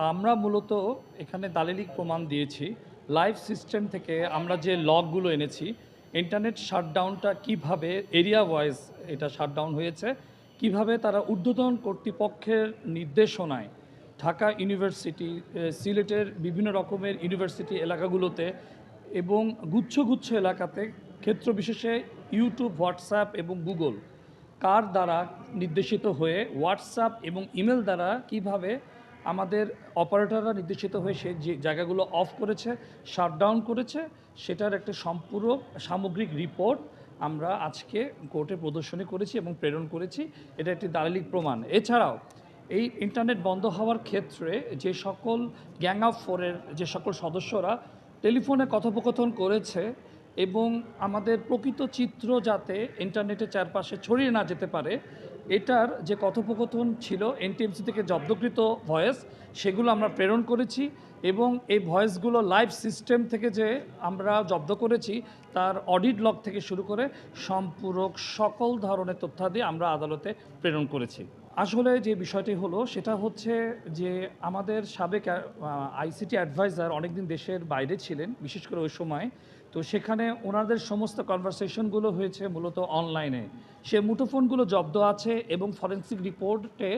আমরা মূলত এখানে দালিলিক প্রমাণ দিয়েছি। লাইভ সিস্টেম থেকে আমরা যে লগগুলো এনেছি, ইন্টারনেট শাটডাউনটা কিভাবে এরিয়া ওয়াইজ এটা শাটডাউন হয়েছে, কিভাবে তারা ঊর্ধ্বতন কর্তৃপক্ষের নির্দেশনায় ঢাকা ইউনিভার্সিটি, সিলেটের বিভিন্ন রকমের ইউনিভার্সিটি এলাকাগুলোতে এবং গুচ্ছ গুচ্ছ এলাকাতে ক্ষেত্র বিশেষে ইউটিউব, হোয়াটসঅ্যাপ এবং গুগল কার দ্বারা নির্দেশিত হয়ে হোয়াটসঅ্যাপ এবং ইমেল দ্বারা কিভাবে আমাদের অপারেটররা নির্দেশিত হয়ে সেই যে জায়গাগুলো অফ করেছে, শাটডাউন করেছে, সেটার একটা সম্পূরক সামগ্রিক রিপোর্ট আমরা আজকে কোর্টে প্রদর্শনী করেছি এবং প্রেরণ করেছি। এটা একটি দালিলিক প্রমাণ। এছাড়াও এই ইন্টারনেট বন্ধ হওয়ার ক্ষেত্রে যে সকল গ্যাং অফ ফোরের যে সকল সদস্যরা টেলিফোনে কথোপকথন করেছে এবং আমাদের প্রকৃত চিত্র যাতে ইন্টারনেটের চারপাশে ছড়িয়ে না যেতে পারে, এটার যে কথোপকথন ছিল এনটিএমসি থেকে জব্দকৃত ভয়েস, সেগুলো আমরা প্রেরণ করেছি এবং এই ভয়েসগুলো লাইভ সিস্টেম থেকে যে আমরা জব্দ করেছি তার অডিট লগ থেকে শুরু করে সম্পূরক সকল ধরনের তথ্যাদি আমরা আদালতে প্রেরণ করেছি। আসলে যে বিষয়টি হলো সেটা হচ্ছে যে আমাদের সাবেক আইসিটি অ্যাডভাইজার অনেকদিন দেশের বাইরে ছিলেন, বিশেষ করে ওই সময়। তো সেখানে ওনাদের সমস্ত কনভারসেশনগুলো হয়েছে মূলত অনলাইনে। সে মুঠোফোনগুলো জব্দ আছে এবং ফরেন্সিক রিপোর্টে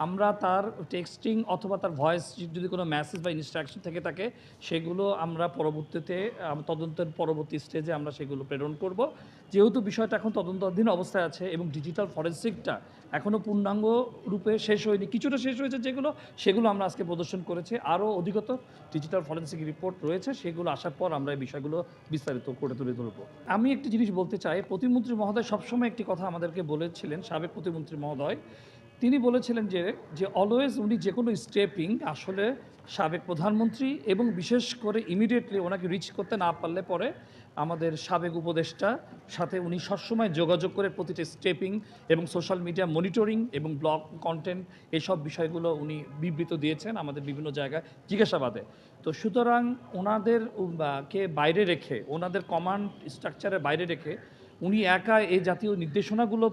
আমরা তার টেক্সটিং অথবা তার ভয়েস যদি কোনো মেসেজ বা ইনস্ট্রাকশন থেকে থাকে, সেগুলো আমরা পরবর্তীতে তদন্তের পরবর্তী স্টেজে আমরা সেগুলো প্রেরণ করব। যেহেতু বিষয়টা এখন তদন্তাধীন অবস্থায় আছে এবং ডিজিটাল ফরেন্সিকটা এখনও পূর্ণাঙ্গ রূপে শেষ হয়নি, কিছুটা শেষ হয়েছে সেগুলো আমরা আজকে প্রদর্শন করেছি। আরও অধিকতর ডিজিটাল ফরেন্সিক রিপোর্ট রয়েছে, সেগুলো আসার পর আমরা এই বিষয়গুলো বিস্তারিত করে তুলে ধরব। আমি একটি জিনিস বলতে চাই, প্রতিমন্ত্রী মহোদয় সবসময় একটি কথা আমাদেরকে বলেছিলেন, সাবেক প্রতিমন্ত্রী মহোদয়। তিনি বলেছিলেন যে অলওয়েজ উনি যে কোনো স্টেপিং আসলে সাবেক প্রধানমন্ত্রী এবং বিশেষ করে ইমিডিয়েটলি ওনাকে রিচ করতে না পারলে পরে আমাদের সাবেক উপদেষ্টা সাথে উনি সবসময় যোগাযোগ করে প্রতিটি স্টেপিং এবং সোশ্যাল মিডিয়া মনিটরিং এবং ব্লগ কন্টেন্ট এইসব বিষয়গুলো উনি বিবৃত দিয়েছেন আমাদের বিভিন্ন জায়গায় জিজ্ঞাসাবাদে। তো সুতরাং ওনাদের কে বাইরে রেখে, ওনাদের কমান্ড স্ট্রাকচারের বাইরে রেখে উনি একা এই জাতীয় নির্দেশনাগুলো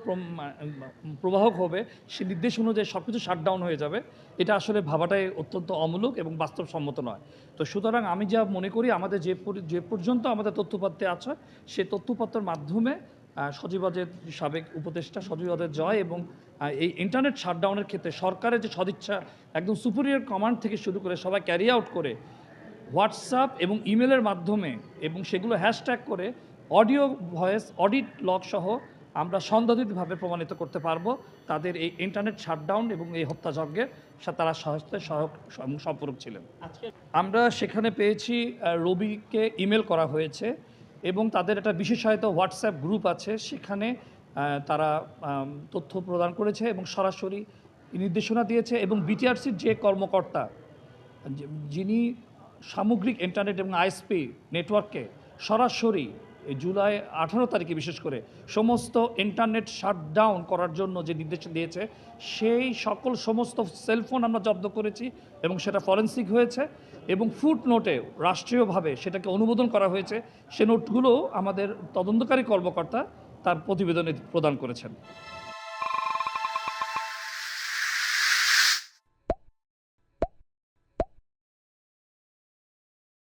প্রবাহক হবে, সে নির্দেশ অনুযায়ী সব কিছু শাটডাউন হয়ে যাবে, এটা আসলে ভাবাটাই অত্যন্ত অমূলক এবং বাস্তবসম্মত নয়। তো সুতরাং আমি যা মনে করি আমাদের যে পর্যন্ত আমাদের তথ্যপত্রে আছে, সে তথ্যপত্রের মাধ্যমে সজীবাদের সাবেক উপদেষ্টা সজীবাদের জয় এবং এই ইন্টারনেট শাটডাউনের ক্ষেত্রে সরকারের যে সদিচ্ছা একদম সুপিরিয়র কমান্ড থেকে শুরু করে সবাই ক্যারি আউট করে হোয়াটসঅ্যাপ এবং ইমেলের মাধ্যমে এবং সেগুলো হ্যাশট্যাগ করে অডিও ভয়েস অডিট লগ সহ আমরা সন্দেহাতীতভাবে প্রমাণিত করতে পারবো তাদের এই ইন্টারনেট শাটডাউন এবং এই হত্যাযজ্ঞের তারা সহায়ক সম্পর্ক ছিলেন। আমরা সেখানে পেয়েছি রবিকে ইমেল করা হয়েছে এবং তাদের একটা বিশেষায়িত হোয়াটসঅ্যাপ গ্রুপ আছে, সেখানে তারা তথ্য প্রদান করেছে এবং সরাসরি নির্দেশনা দিয়েছে এবং বিটিআরসির যে কর্মকর্তা যিনি সামগ্রিক ইন্টারনেট এবং আইএসপি নেটওয়ার্ককে সরাসরি জুলাই 18 তারিখে বিশেষ করে সমস্ত ইন্টারনেট শাটডাউন করার জন্য যে নির্দেশ দিয়েছে, সেই সমস্ত সেলফোন আমরা জব্দ করেছি এবং সেটা ফরেন্সিক হয়েছে এবং ফুট নোটে রাষ্ট্রীয়ভাবে সেটাকে অনুমোদন করা হয়েছে। সে নোটগুলো আমাদের তদন্তকারী কর্মকর্তা তার প্রতিবেদনে প্রদান করেছেন।